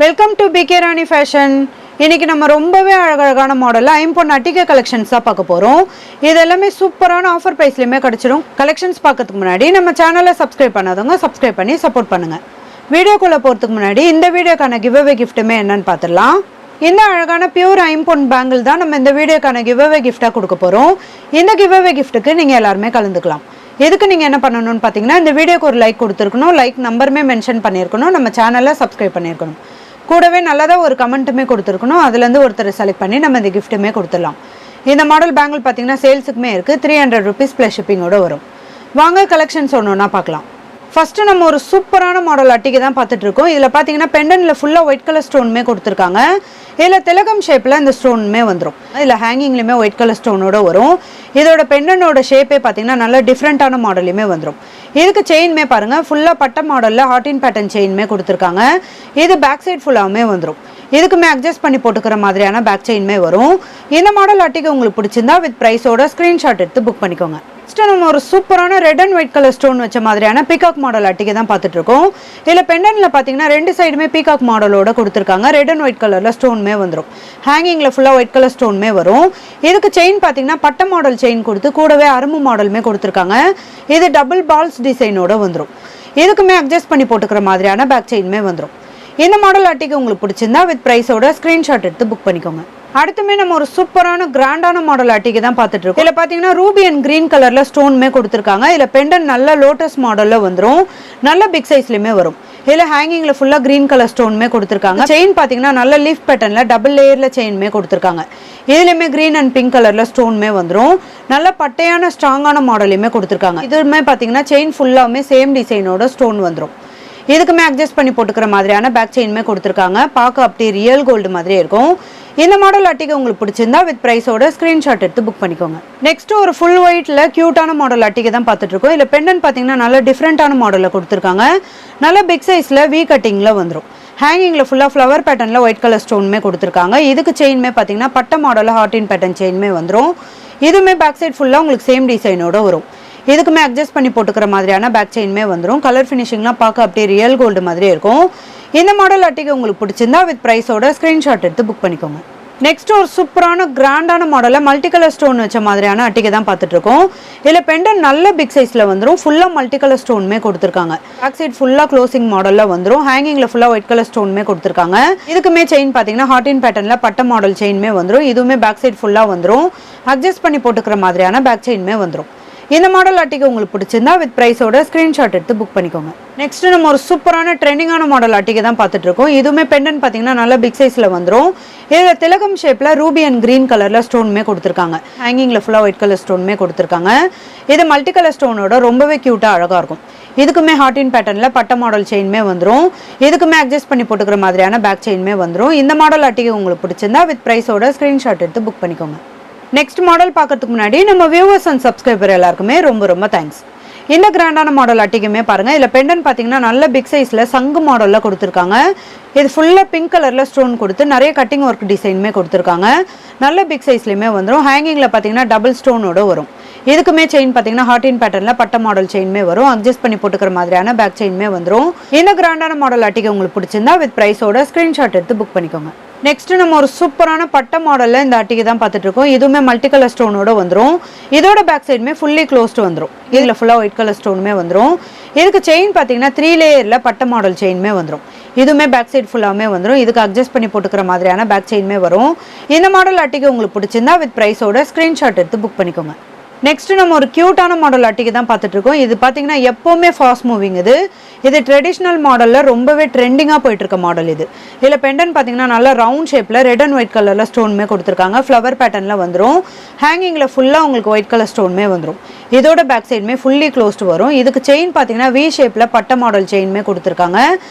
Welcome to PK Rani fashion. இன்னைக்கு நம்ம ரொம்பவே அழகான மாடலில் ஐம்பொன் அட்டிகை கலெக்ஷன்ஸ் தான் பார்க்க போகிறோம். இது எல்லாமே சூப்பரான ஆஃபர் ப்ரைஸ்லையுமே கிடச்சிடும். கலெக்ஷன்ஸ் பார்க்கறதுக்கு முன்னாடி நம்ம சேனலை சப்ஸ்கிரைப் பண்ணாதவங்க சப்ஸ்கிரைப் பண்ணி சப்போர்ட் பண்ணுங்கள். வீடியோக்குள்ளே போகிறதுக்கு முன்னாடி இந்த வீடியோக்கான கிவ்அவே கிஃப்ட்டுமே என்னன்னு பார்த்துடலாம். இந்த அழகான பியூர் ஐம்பொன் பேங்கிள் தான் நம்ம இந்த வீடியோக்கான கிவ்அவே கிஃப்டாக கொடுக்க போகிறோம். இந்த கிவ்அவே கிஃப்ட்டுக்கு நீங்கள் எல்லாருமே கலந்துக்கலாம். எதுக்கு நீங்கள் என்ன பண்ணணும்னு பார்த்தீங்கன்னா, இந்த வீடியோக்கு ஒரு லைக் கொடுத்துருக்கணும், லைக் நம்பருமே மென்ஷன் பண்ணியிருக்கணும், நம்ம சேனலை சப்ஸ்கிரைப் பண்ணியிருக்கணும், கூடவே நல்லதாக ஒரு கமெண்ட்டுமே கொடுத்துருக்கணும். அதுலேருந்து ஒருத்தர் செலக்ட் பண்ணி நம்ம இந்த கிஃப்ட்டுமே கொடுத்துடலாம். இந்த மாடல் பேங்கிள் பார்த்தீங்கன்னா சேல்ஸுக்குமே இருக்குது. 300 rupees ப்ளஸ் ஷிப்பிங்கோடு வரும். வாங்க கலெக்ஷன்ஸ் ஒன்றுனா பார்க்கலாம். ஃபஸ்ட்டு நம்ம ஒரு சூப்பரான மாடல் அட்டிகை தான் பார்த்துட்ருக்கோம். இதில் பார்த்தீங்கன்னா பெண்டனில் ஃபுல்லாக ஒயிட் கலர் ஸ்டோனுமே கொடுத்துருக்காங்க. இதில் திலகம் ஷேப்பில் இந்த ஸ்டோனுமே வந்துடும். இதில் ஹேங்கிங்லேயுமே ஒயிட் கலர் ஸ்டோனோட வரும். இதோட பெண்டனோட ஷேப்பே பார்த்தீங்கன்னா நல்ல டிஃப்ரெண்ட்டான மாடலுமே வந்துடும். இதுக்கு செயின்மே பாருங்கள், ஃபுல்லாக பட்ட மாடலில் ஹார்டின் பேட்டர்ன் செயின்மே கொடுத்துருக்காங்க. இது பேக் சைட் ஃபுல்லாகவுமே வந்துடும். இதுக்குமே அட்ஜஸ்ட் பண்ணி போட்டுக்கிற மாதிரியான பேக் செயின்மே வரும். இந்த மாடல் அட்டிகை உங்களுக்கு பிடிச்சிருந்தா வித் ப்ரைஸோட ஸ்க்ரீன்ஷாட் எடுத்து புக் பண்ணிக்கோங்க. நெக்ஸ்ட் நம்ம ஒரு சூப்பரான red and white colour stone வச்ச மாதிரியான பீகாக் மாடல் அட்டிகை தான் பார்த்துட்டு இருக்கோம். இதில் பெண்டன்ல பார்த்தீங்கன்னா ரெண்டு சைடுமே பீகாக் மாடலோட கொடுத்துருக்காங்க. ரெட் அண்ட் ஒயிட் கலரில் ஸ்டோனுமே வந்துடும். ஹேங்கிங்கில் ஃபுல்லாக ஒயிட் கலர் ஸ்டோனுமே வரும். இதுக்கு செயின் பார்த்தீங்கன்னா பட்ட மாடல் செயின் கொடுத்து கூடவே அரும்பு மாடலுமே கொடுத்துருக்காங்க. இது டபுள் பால்ஸ் டிசைனோட வந்துடும். இதுக்குமே அட்ஜஸ்ட் பண்ணி போட்டுக்கிற மாதிரியான பேக் செயின்மே வந்துடும். இந்த மாடல் அட்டிகை உங்களுக்கு பிடிச்சிருந்தா வித் ப்ரைஸோட ஸ்க்ரீன்ஷாட் எடுத்து புக் பண்ணிக்கோங்க. அடுத்துமே நம்ம ஒரு சூப்பரான கிராண்டான மாடல் அட்டிகை தான் பார்த்துட்டு இருக்கோம். இதில் பார்த்தீங்கன்னா ரூபி அண்ட் கிரீன் கலரில் ஸ்டோனுமே கொடுத்துருக்காங்க. இதில் பெண்டன் நல்ல லோட்டஸ் மாடலில் வந்துடும். நல்ல பிக் சைஸ்லையுமே வரும். இதில் ஹேங்கிங்கில் ஃபுல்லாக கிரீன் கலர் ஸ்டோனுமே கொடுத்துருக்காங்க. செயின் பார்த்தீங்கன்னா நல்ல லீஃப் பேட்டர்னில் டபுள் லேயரில் செயினுமே கொடுத்துருக்காங்க. இதுலையுமே கிரீன் அண்ட் பிங்க் கலரில் ஸ்டோனுமே வந்துடும். நல்ல பட்டையான ஸ்ட்ராங்கான மாடலையுமே கொடுத்துருக்காங்க. இதுவுமே பார்த்தீங்கன்னா செயின் ஃபுல்லாகவுமே சேம் டிசைனோட ஸ்டோன் வந்துடும். இதுக்குமே அட்ஜஸ்ட் பண்ணி போட்டுக்கிற மாதிரியான பேக் செயின்மே கொடுத்துருக்காங்க. பார்க்க அப்படி ரியல் கோல்டு மாதிரியே இருக்கும். இந்த மாடல் அட்டிகை உங்களுக்கு பிடிச்சிருந்தா வித் ப்ரைஸோட ஸ்க்ரீன்ஷாட் எடுத்து புக் பண்ணிக்கோங்க. நெக்ஸ்ட் ஒரு ஃபுல் ஒயிட்டில் க்யூட்டான மாடல் அட்டிகை தான் பார்த்துட்டு இருக்கோம். இல்லை பெண்டன் பார்த்தீங்கன்னா நல்ல டிஃப்ரெண்ட்டான மாடலில் கொடுத்துருக்காங்க. நல்ல பிக் சைஸில் வி கட்டிங்கில் வந்துடும். ஹேங்கிங்கில் ஃபுல்லாக ஃப்ளவர் பேட்டர்னில் ஒயிட் கலர் ஸ்டோனுமே கொடுத்துருக்காங்க. இதுக்கு செயின்மே பார்த்தீங்கன்னா பட்ட மாடலில் ஹார்டின் பேட்டர்ன் செயின்மே வந்துடும். இதுவுமே பேக் சைட் ஃபுல்லாக உங்களுக்கு சேம் டிசைனோட வரும். இதுக்குமே அட்ஜஸ்ட் பண்ணி போட்டுக்கிற மாதிரியான பேக் செயின்மே வந்துடும். கலர் ஃபினிஷிங்லாம் பார்க்க அப்படியே ரியல் கோல்டு மாதிரியே இருக்கும். இந்த மாடல் அட்டிகை உங்களுக்கு பிடிச்சிருந்தா வித் ப்ரைஸோட ஸ்க்ரீன்ஷாட் எடுத்து புக் பண்ணிக்கோங்க. நெக்ஸ்ட் ஒரு சூப்பரான கிராண்டான மாடலில் மல்டி கலர் ஸ்டோன் வச்ச மாதிரியான அட்டிகை தான் பார்த்துட்டு இருக்கோம். இதில் பெண்டன் நல்ல பிக் சைஸில் வந்துடும். ஃபுல்லாக மல்டி கலர் ஸ்டோனுமே கொடுத்துருக்காங்க. பேக் சைட் ஃபுல்லாக க்ளோசிங் மாடலில் வந்துடும். ஹேங்கிங்கில் ஃபுல்லாக ஒயிட் கலர் ஸ்டோனுமே கொடுத்துருக்காங்க. இதுக்குமே செயின் பார்த்தீங்கன்னா ஹார்டின் பேட்டர்னில் பட்ட மாடல் செயின்மே வந்துடும். இதுவுமே பேக் சைட் ஃபுல்லாக வந்துடும். அட்ஜஸ்ட் பண்ணி போட்டுக்கிற மாதிரியான பேக் செயின்மே வந்துடும். இந்த மாடல் அட்டிகை உங்களுக்கு பிடிச்சிருந்தா வித் ப்ரைஸோட ஸ்க்ரீன்ஷாட் எடுத்து புக் பண்ணிக்கோங்க. நெக்ஸ்ட் நம்ம ஒரு சூப்பரான ட்ரெண்டிங்கான மாடல் அட்டிகை தான் பார்த்துட்டு இருக்கோம். இதுவுமே பெண்டன் பார்த்தீங்கன்னா நல்ல பிக் சைஸில் வந்துடும். இதில் திலகம் ஷேப்பில் ரூபி அண்ட் கிரீன் கலரில் ஸ்டோனுமே கொடுத்துருக்காங்க. ஹேங்கிங்கில் ஃபுல்லாக ஒயிட் கலர் ஸ்டோனுமே கொடுத்துருக்காங்க. இது மல்டி கலர் ஸ்டோனோட ரொம்பவே க்யூட்டாக அழகாக இருக்கும். இதுக்குமே ஹார்டின் பேட்டர்னில் பட்ட மாடல் செயின்மே வந்துடும். இதுக்குமே அட்ஜஸ்ட் பண்ணி போட்டுக்கிற மாதிரியான பேக் செயின்மே வந்துடும். இந்த மாடல் அட்டிகை உங்களுக்கு பிடிச்சிருந்தா வித் ப்ரைஸோட ஸ்க்ரீன்ஷாட் எடுத்து புக் பண்ணிக்கோங்க. நெக்ஸ்ட் மாடல் பார்க்கறதுக்கு முன்னாடி நம்ம வியூவர்ஸ் அண்ட் சப்ஸ்கிரைபர் எல்லாருக்குமே ரொம்ப தேங்க்ஸ். இந்த கிராண்டான மாடல் அட்டிக்குமே பாருங்கள். இதில் பெண்டன் பார்த்தீங்கன்னா நல்ல பிக் சைஸில் சங்கு மாடலில் கொடுத்துருக்காங்க. இது ஃபுல்லாக பிங்க் கலரில் ஸ்டோன் கொடுத்து நிறைய கட்டிங் ஒர்க் டிசைனுமே கொடுத்துருக்காங்க. நல்ல பிக் சைஸ்லையுமே வந்துடும். ஹேங்கிங்கில் பார்த்தீங்கன்னா டபுள் ஸ்டோனோட வரும். இதுக்குமே செயின் பார்த்தீங்கன்னா ஹார்டின் பேட்டர்னில் பட்ட மாடல் செயின்மே வரும். அட்ஜஸ்ட் பண்ணி போட்டுக்கிற மாதிரியான பேக் செயின்மே வந்துடும். இந்த கிராண்டான மாடல் அட்டிகை உங்களுக்கு பிடிச்சிருந்தா வித் ப்ரைஸோட ஸ்க்ரீன்ஷாட் எடுத்து புக் பண்ணிக்கோங்க. நெக்ஸ்ட் நம்ம ஒரு சூப்பரான பட்ட மாடலில் இந்த அட்டிகை தான் பார்த்துட்டு இருக்கோம். இதுவுமே மல்டி கலர் ஸ்டோனோட வந்துடும். இதோட பேக் சைடுமே ஃபுல்லி க்ளோஸ்டு வந்துடும். இதில் ஃபுல்லாக ஒயிட் கலர் ஸ்டோனுமே வந்துடும். இதுக்கு செயின் பார்த்தீங்கன்னா 3 லேயரில் பட்ட மாடல் செயின்மே வந்துடும். இதுவுமே பேக் சைடு ஃபுல்லாகவே வந்துடும். இதுக்கு அட்ஜஸ்ட் பண்ணி போட்டுக்கிற மாதிரியான பேக் செயின்மே வரும். இந்த மாடல் அட்டிகை உங்களுக்கு பிடிச்சிருந்தா வித் ப்ரைஸோட ஸ்க்ரீன்ஷாட் எடுத்து புக் பண்ணிக்கோங்க. நெக்ஸ்ட் நம்ம ஒரு க்யூட்டான மாடல் அட்டிகை தான் பார்த்துட்டு இருக்கோம். இது பார்த்தீங்கன்னா எப்போவுமே ஃபாஸ்ட் மூவிங். இது ட்ரெடிஷ்னல் மாடலில் ரொம்பவே ட்ரெண்டிங்காக போயிட்டு இருக்க மாடல். இதில் பெண்டன் பார்த்தீங்கன்னா நல்லா ரவுண்ட் ஷேப்பில் ரெட் அண்ட் ஒயிட் கலரில் ஸ்டோனுமே கொடுத்துருக்காங்க. ஃப்ளவர் பேட்டர்னில் வந்துடும். ஹேங்கிங்கில் ஃபுல்லாக உங்களுக்கு ஒயிட் கலர் ஸ்டோனுமே வந்துடும். இதோட பேக் சைடுமே ஃபுல்லி க்ளோஸ்டு வரும். இதுக்கு செயின் பார்த்தீங்கன்னா வி ஷேப்பில் பட்ட மாடல் செயின்மே கொடுத்துருக்காங்க.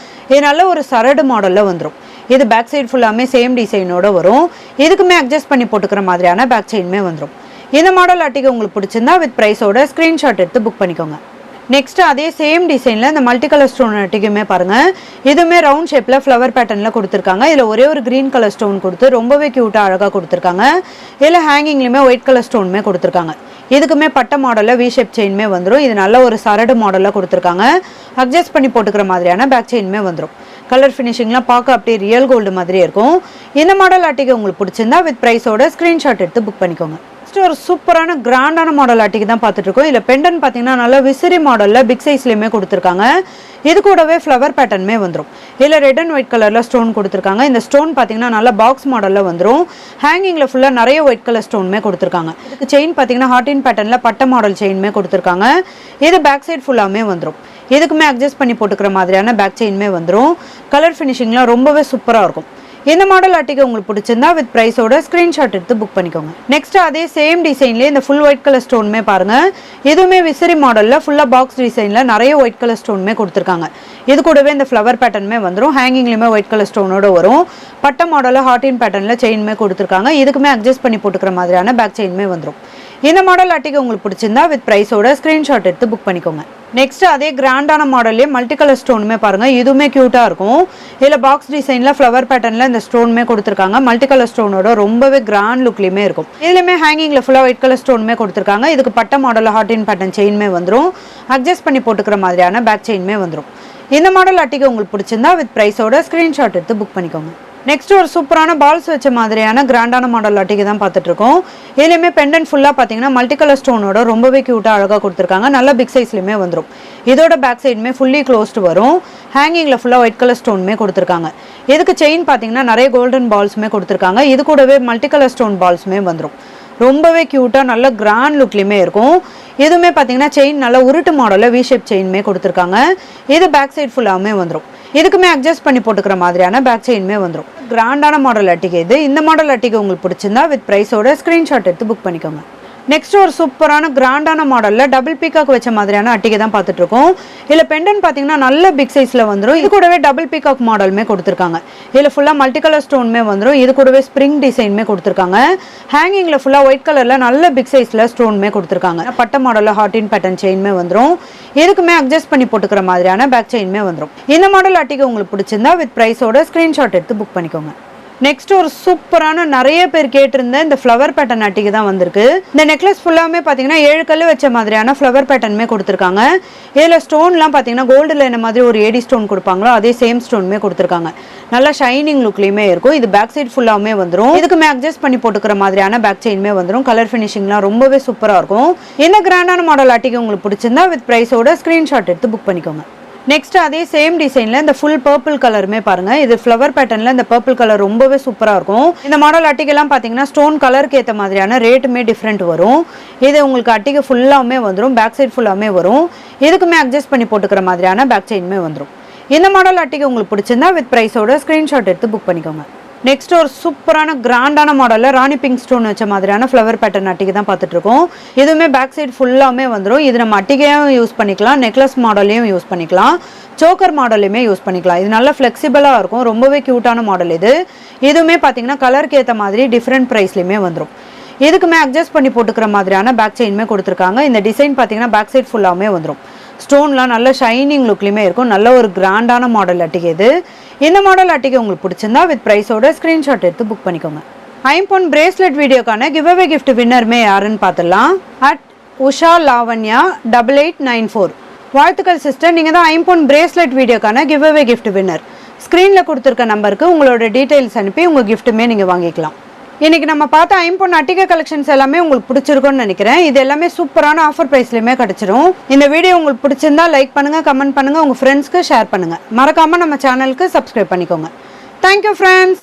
இது நல்ல ஒரு சரடு மாடலில் வந்துடும். இது பேக் சைடு ஃபுல்லாமே சேம் டிசைனோட வரும். இதுக்குமே அட்ஜஸ்ட் பண்ணி போட்டுக்கிற மாதிரியான பேக் செயின்மே வந்துடும். இந்த மாடல் அட்டிகை உங்களுக்கு பிடிச்சிருந்தா வித் ப்ரைஸோட ஸ்க்ரீன்ஷாட் எடுத்து புக் பண்ணிக்கோங்க. நெக்ஸ்ட் அதே சேம் டிசைனில் இந்த மல்டி கலர் ஸ்டோன் அட்டிக்குமே பாருங்கள். இதுவுமே ரவுண்ட் ஷேப்பில் ஃப்ளவர் பேட்டர்னில் கொடுத்துருக்காங்க. இதில் ஒரே ஒரு க்ரீன் கலர் ஸ்டோன் கொடுத்து ரொம்பவே க்யூட்டாக அழகாக கொடுத்துருக்காங்க. இதில் ஹேங்கிங்லையுமே ஒயிட் கலர் ஸ்டோனுமே கொடுத்துருக்காங்க. இதுக்குமே பட்ட மாடலில் வி ஷேப் செயின்மே வந்துடும். இது நல்ல ஒரு சரடு மாடலில் கொடுத்துருக்காங்க. அட்ஜஸ்ட் பண்ணி போட்டுக்கிற மாதிரியான பேக் செயின்மே வந்துடும். கலர் ஃபினிஷிங்லாம் பார்க்க அப்படியே ரியல் கோல்டு மாதிரியே இருக்கும். இந்த மாடல் அட்டிகை உங்களுக்கு பிடிச்சிருந்தா வித் ப்ரைஸோட ஸ்க்ரீன்ஷாட் எடுத்து புக் பண்ணிக்கோங்க. ஒரு சூப்பரான கிராண்டான மாடல் அட்டிக்கு தான் பார்த்துட்டு இருக்கோம். இதில் பெண்டன் பார்த்தீங்கன்னா நல்லா விசிறி மாடலில் பிக் சைஸ்லையுமே கொடுத்துருக்காங்க. இது கூடவே ஃப்ளவர் பேட்டர்னுமே வந்துடும். இதில் ரெட் அண்ட் ஒயிட் கலரில் ஸ்டோன் கொடுத்துருக்காங்க. இந்த ஸ்டோன் பார்த்தீங்கன்னா நல்லா பாக்ஸ் மாடலில் வந்துடும். ஹேங்கிங்கில் ஃபுல்லாக நிறைய ஒயிட் கலர் ஸ்டோனுமே கொடுத்துருக்காங்க. இதுக்கு செயின் பார்த்தீங்கன்னா ஹார்டின் பேட்டர்னில் பட்ட மாடல் செயினுமே கொடுத்துருக்காங்க. இது பேக் சைட் ஃபுல்லாமே வந்துடும். இதுக்குமே அட்ஜஸ்ட் பண்ணி போட்டுக்கிற மாதிரியான பேக் செயினுமே வந்துடும். கலர் ஃபினிஷிங்லாம் ரொம்பவே சூப்பராக இருக்கும். இந்த மாடல் அட்டிகை உங்களுக்கு பிடிச்சிருந்தா வித் ப்ரைஸோட ஸ்க்ரீன்ஷாட் எடுத்து புக் பண்ணிக்கோங்க. நெக்ஸ்ட் அதே சேம் டிசைன்லேயே இந்த ஃபுல் ஒயிட் கலர் ஸ்டோனுமே பாருங்க. இதுவுமே விசிறி மாடலில் ஃபுல்லாக பாக்ஸ் டிசைனில் நிறைய ஒயிட் கலர் ஸ்டோனுமே கொடுத்துருக்காங்க. இது கூடவே இந்த ஃப்ளவர் பேட்டர்னுமே வந்துடும். ஹேங்கிங்லேயுமே ஒயிட் கலர் ஸ்டோனோட வரும். பட்ட மாடலில் ஹார்டின் பேட்டர்னில் செயினுமே கொடுத்துருக்காங்க. இதுக்குமே அட்ஜஸ்ட் பண்ணி போட்டுக்கிற மாதிரியான பேக் செயினுமே வந்துடும். இந்த மாடல் அட்டிகை உங்களுக்கு பிடிச்சிருந்தா வித் ப்ரைஸோட ஸ்க்ரீன்ஷாட் எடுத்து புக் பண்ணிக்கோங்க. நெக்ஸ்ட் அதே கிராண்டான மாடல்லே மல்டி கலர் ஸ்டோனுமே பாருங்க. இதுவுமே கியூட்டா இருக்கும். இதில் பாக்ஸ் டிசைன்ல ஃப்ளவர் பேட்டர்ன்ல இந்த ஸ்டோனுமே கொடுத்துருக்காங்க. மல்டி கலர் ஸ்டோனோட ரொம்பவே கிராண்ட் லுக்லயுமே இருக்கும். இதுலயுமே ஹேங்கிங்ல ஃபுல்லா ஒயிட் கலர் ஸ்டோனுமே கொடுத்துருக்காங்க. இதுக்கு பட்ட மாடல் ஹார்டின் பேட்டர்ன் செயினுமே வந்துடும். அட்ஜஸ்ட் பண்ணி போட்டுக்கிற மாதிரியான பேக் செயினுமே வந்துடும். இந்த மாடல் அட்டிகை உங்களுக்கு பிடிச்சிருந்தா வித் ப்ரைஸோட ஸ்க்ரீன்ஷாட் எடுத்து புக் பண்ணிக்கோங்க. நெக்ஸ்ட் ஒரு சூப்பரான பால்ஸ் வச்ச மாதிரியான கிராண்டான மாடல் அட்டிகை தான் பார்த்துட்டு இருக்கோம். இதுலையுமே பெண்டன் ஃபுல்லாக பார்த்தீங்கன்னா மல்டி கலர் ஸ்டோனோட ரொம்பவே க்யூட்டாக அழகாக கொடுத்துருக்காங்க. நல்ல பிக் சைஸ்லையுமே வந்துடும். இதோட பேக் சைடுமே ஃபுல்லி க்ளோஸ்டு வரும். ஹேங்கிங்கில் ஃபுல்லாக ஒயிட் கலர் ஸ்டோனுமே கொடுத்துருக்காங்க. இதுக்கு செயின் பார்த்தீங்கன்னா நிறைய கோல்டன் பால்ஸுமே கொடுத்துருக்காங்க. இது கூடவே மல்டி கலர் ஸ்டோன் பால்ஸுமே வந்துடும். ரொம்பவே க்யூட்டாக நல்ல கிராண்ட் லுக்லையுமே இருக்கும். இதுவுமே பார்த்தீங்கன்னா செயின் நல்ல உருட்டு மாடலில் வி ஷேப் செயினுமே கொடுத்துருக்காங்க. இது பேக் சைட் ஃபுல்லாகவே வந்துடும். இதுக்குமே அட்ஜஸ்ட் பண்ணி போட்டுக்கிற மாதிரியான பேக் செயினுமே வந்துடும். கிராண்டான மாடல் அட்டிகை இது. இந்த மாடல் அட்டிகை உங்களுக்கு பிடிச்சிருந்தா வித் ப்ரைஸோட ஸ்க்ரீன்ஷாட் எடுத்து புக் பண்ணிக்கோங்க. நெக்ஸ்ட் ஒரு சூப்பரான கிராண்டான மாடலில் டபுள் பீகாக் வச்ச மாதிரியான அட்டிகை தான் பார்த்துட்டு இருக்கோம். இதில் பெண்டன் பார்த்தீங்கன்னா நல்ல பிக் சைஸில் வந்துடும். இது கூடவே டபுள் பீகாக் மாடலுமே கொடுத்துருக்காங்க. இதில் ஃபுல்லாக மல்டி கலர் ஸ்டோனுமே வந்துடும். இது கூடவே ஸ்ப்ரிங் டிசைனுமே கொடுத்துருக்காங்க. ஹேங்கிங்கில் ஃபுல்லாக ஒயிட் கலரில் நல்ல பிக் சைஸில் ஸ்டோனுமே கொடுத்துருக்காங்க. பட்ட மாடலில் ஹார்டின் பேட்டர்ன் செயினுமே வந்துடும். இதுக்குமே அட்ஜஸ்ட் பண்ணி போட்டுக்கிற மாதிரியான பேக் செயினுமே வந்துடும். இந்த மாடல் அட்டிகை உங்களுக்கு பிடிச்சிருந்தா வித் ப்ரைஸோட ஸ்க்ரீன்ஷாட் எடுத்து புக் பண்ணிக்கோங்க. நெக்ஸ்ட் ஒரு சூப்பரான நிறைய பேர் கேட்டிருந்த இந்த ஃப்ளவர் பேட்டர்ன் அட்டிகை தான் வந்திருக்கு. இந்த நெக்லஸ் ஃபுல்லாமே பார்த்தீங்கன்னா 7 கல் வச்ச மாதிரியான ஃப்ளவர் பேட்டர்னுமே கொடுத்துருக்காங்க. இதில் ஸ்டோன்லாம் பார்த்தீங்கன்னா கோல்டில் என்ன மாதிரி ஒரு ஏடி ஸ்டோன் கொடுப்பாங்களோ அதே சேம் ஸ்டோனுமே கொடுத்துருக்காங்க. நல்லா ஷைனிங் லுக்லேயுமே இருக்கும். இது பேக் சைட் ஃபுல்லாமே வந்துடும். இதுக்குமே அட்ஜஸ்ட் பண்ணி போட்டுக்கிற மாதிரியான பேக் செயினுமே வந்துடும். கலர் ஃபினிஷிங்லாம் ரொம்பவே சூப்பராக இருக்கும். இந்த கிராண்டான மாடல் அட்டிகை உங்களுக்கு பிடிச்சிருந்தா வித் ப்ரைஸோட ஸ்க்ரீன்ஷாட் எடுத்து புக் பண்ணிக்கோங்க. நெக்ஸ்ட் அதே சேம் டிசைன்ல இந்த ஃபுல் பர்பிள் கலருமே பாருங்க. இது ஃப்ளவர் பேட்டர்ன்ல இந்த பர்பிள் கலர் ரொம்பவே சூப்பரா இருக்கும். இந்த மாடல் அட்டிகெல்லாம் பாத்தீங்கன்னா ஸ்டோன் கலருக்கு ஏற்ற மாதிரியான ரேட்டுமே டிஃப்ரெண்ட் வரும். இது உங்களுக்கு அட்டிகை ஃபுல்லாமே வந்துடும். பேக் சைட் ஃபுல்லாமே வரும். இதுக்குமே அட்ஜஸ்ட் பண்ணி போட்டுக்கிற மாதிரியான பேக் செயினுமே வந்துடும். இந்த மாடல் அட்டிகை உங்களுக்கு பிடிச்சிருந்தா வித் ப்ரைஸோட ஸ்க்ரீன்ஷாட் எடுத்து புக் பண்ணிக்கோங்க. நெக்ஸ்ட் ஒரு சூப்பரான கிராண்டான மாடலில் ராணி பிங்க் ஸ்டோன் வச்ச மாதிரியான ஃப்ளவர் பேட்டர்ன் அட்டிகை தான் பார்த்துட்டு இருக்கோம். இதுவுமே பேக் சைடு ஃபுல்லாமே வந்துடும். இது நம்ம அட்டிகையும் யூஸ் பண்ணிக்கலாம், நெக்லஸ் மாடலையும் யூஸ் பண்ணிக்கலாம், சோக்கர் மாடலையுமே யூஸ் பண்ணிக்கலாம். இது நல்ல ஃப்ளெக்சிபிளாக இருக்கும். ரொம்பவே க்யூட்டான மாடல் இது. இதுவுமே பார்த்தீங்கன்னா கலருக்கு ஏற்ற மாதிரி டிஃப்ரெண்ட் ப்ரைஸ்லையுமே வந்துடும். இதுக்குமே அட்ஜஸ்ட் பண்ணி போட்டுக்கிற மாதிரியான பேக் செயினுமே கொடுத்துருக்காங்க. இந்த டிசைன் பார்த்தீங்கன்னா பேக் சைட் ஃபுல்லாமே வந்துடும். ஸ்டோன்லாம் நல்ல ஷைனிங் லுக்லையுமே இருக்கும். நல்ல ஒரு கிராண்டான மாடல் அட்டிகை இது. இந்த மாடல் அட்டிகை உங்களுக்கு பிடிச்சிருந்தா வித் ப்ரைஸோட ஸ்க்ரீன்ஷாட் எடுத்து புக் பண்ணிக்கோங்க. ஐம்பொன் பிரேஸ்லெட் வீடியோக்கான கிவ் அவே கிஃப்ட் வின்னருமே யாருன்னு பார்த்துடலாம். உஷா லாவண்யா 8894. வாழ்த்துக்கள் சிஸ்டர், நீங்கள் தான் ஐம்பொன் பிரேஸ்லெட் வீடியோக்கான கிவ் அவே கிஃப்ட் வின்னர். ஸ்க்ரீனில் கொடுத்துருக்க நம்பருக்கு உங்களோட டீட்டெயில்ஸ் அனுப்பி உங்கள் கிஃப்ட்டுமே நீங்கள் வாங்கிக்கலாம். இன்னைக்கு நம்ம பார்த்த ஐம்பொன் அட்டிகை கலெக்ஷன்ஸ் எல்லாமே உங்களுக்கு பிடிச்சிருக்கும்னு நினைக்கிறேன். இது எல்லாமே சூப்பரான ஆஃபர் பிரைஸ்லயுமே கிடைச்சிரும். இந்த வீடியோ உங்களுக்கு பிடிச்சிருந்தா லைக் பண்ணுங்க, கமெண்ட் பண்ணுங்க, உங்க ஃப்ரெண்ட்ஸ்க்கு ஷேர் பண்ணுங்க. மறக்காம நம்ம சேனலுக்கு சப்ஸ்கிரைப் பண்ணிக்கோங்க. Thank you friends.